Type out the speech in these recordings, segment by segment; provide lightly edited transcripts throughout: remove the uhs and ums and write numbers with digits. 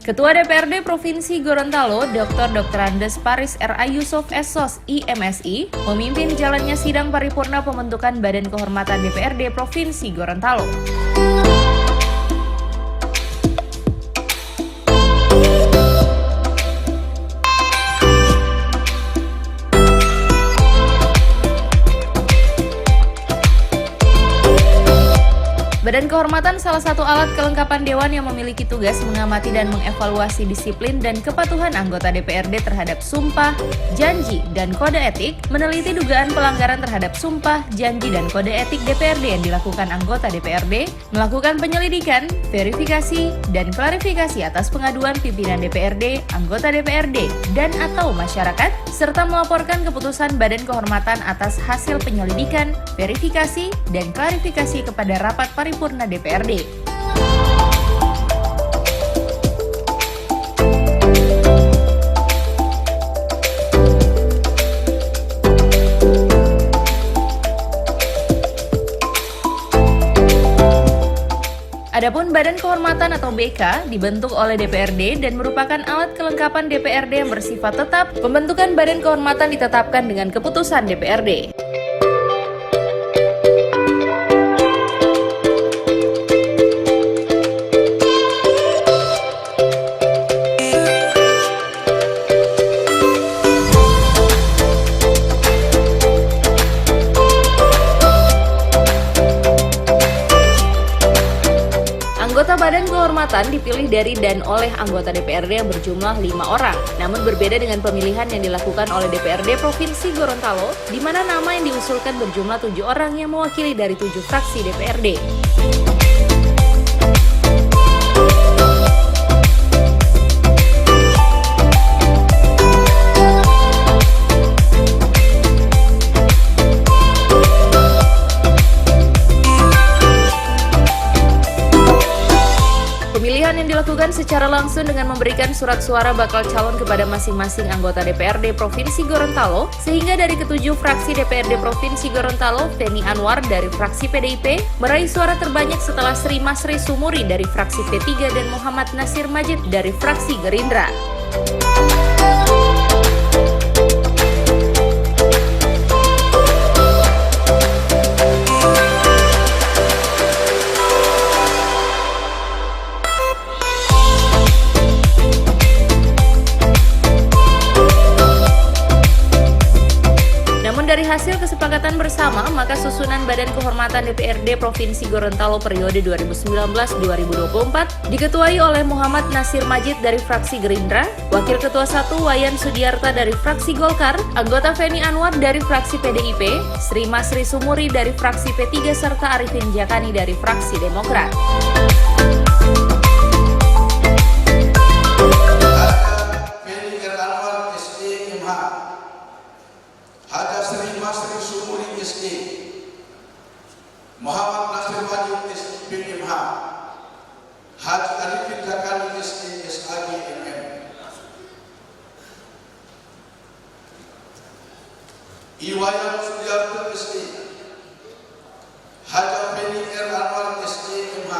Ketua DPRD Provinsi Gorontalo, Dr. Andes Paris R.A. Yusuf SSOS IMSI, memimpin jalannya sidang paripurna pembentukan Badan Kehormatan DPRD Provinsi Gorontalo. Badan Kehormatan salah satu alat kelengkapan Dewan yang memiliki tugas mengamati dan mengevaluasi disiplin dan kepatuhan anggota DPRD terhadap sumpah, janji, dan kode etik, meneliti dugaan pelanggaran terhadap sumpah, janji, dan kode etik DPRD yang dilakukan anggota DPRD, melakukan penyelidikan, verifikasi, dan klarifikasi atas pengaduan pimpinan DPRD, anggota DPRD, dan atau masyarakat, serta melaporkan keputusan Badan Kehormatan atas hasil penyelidikan, verifikasi, dan klarifikasi kepada rapat paripurna DPRD. Adapun Badan Kehormatan atau BK dibentuk oleh DPRD dan merupakan alat kelengkapan DPRD yang bersifat tetap. Pembentukan Badan Kehormatan ditetapkan dengan keputusan DPRD. Anggota Badan Kehormatan dipilih dari dan oleh anggota DPRD yang berjumlah 5 orang. Namun berbeda dengan pemilihan yang dilakukan oleh DPRD Provinsi Gorontalo, di mana nama yang diusulkan berjumlah 7 orang yang mewakili dari 7 fraksi DPRD. Pemilihan yang dilakukan secara langsung dengan memberikan surat suara bakal calon kepada masing-masing anggota DPRD Provinsi Gorontalo, sehingga dari ketujuh fraksi DPRD Provinsi Gorontalo, Feni Anwar dari fraksi PDIP meraih suara terbanyak setelah Sri Masri Sumuri dari fraksi P3 dan Muhammad Nasir Majid dari fraksi Gerindra. Dari hasil kesepakatan bersama, maka susunan Badan Kehormatan DPRD Provinsi Gorontalo periode 2019-2024 diketuai oleh Muhammad Nasir Majid dari fraksi Gerindra, Wakil Ketua 1 Wayan Sudiarta dari fraksi Golkar, anggota Feni Anwar dari fraksi PDIP, Sri Masri Sumuri dari fraksi P3 serta Arifin Jakani dari fraksi Demokrat. Ada Sri Masri Sumuri SD, Muhammad Nasir Majid SD PMH, Haji Arifin Jakani SD SAG MM, Iwayan Sudiarto SD, Haja Feni R. Anwar SD MH,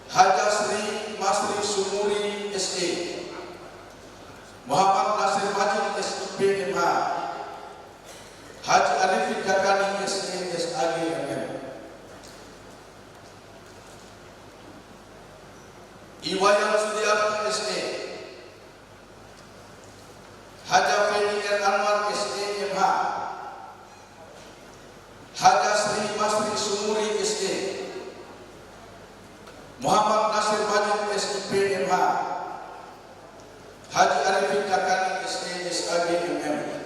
Haja Sri Masri Sumuri SD, Muhammad Nasir Majid SD PMH, Haji Arifin Jakani SD SAG MM, Iwayan Sudiarto SD, Haja Feni R. Anwar SD MH, Haja Sri Masri Sumuri SD, Muhammad Nasir Majid SD PMH, Haji Arifin Jakani SD SAG MM,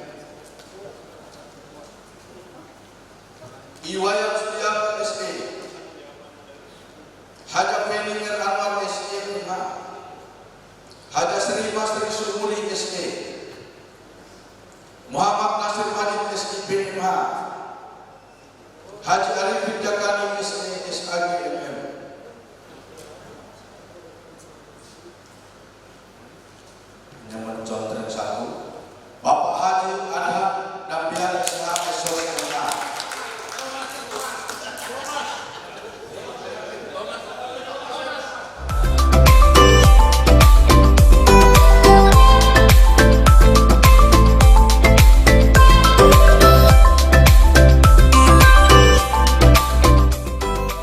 Iwayan Sudiarto SD, Haja Feni R. Anwar SD MH, Haja Sri Masri Sumuri SD, Muhammad Nasir Majid SD PMH, Haji Arifin Jakani SD SAG MM. Yang mencontreng satu, Bapak Haji Adhan Nabian Ishaq SOS MH.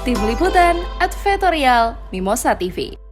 Tim Liputan, Advertorial, Mimosa TV.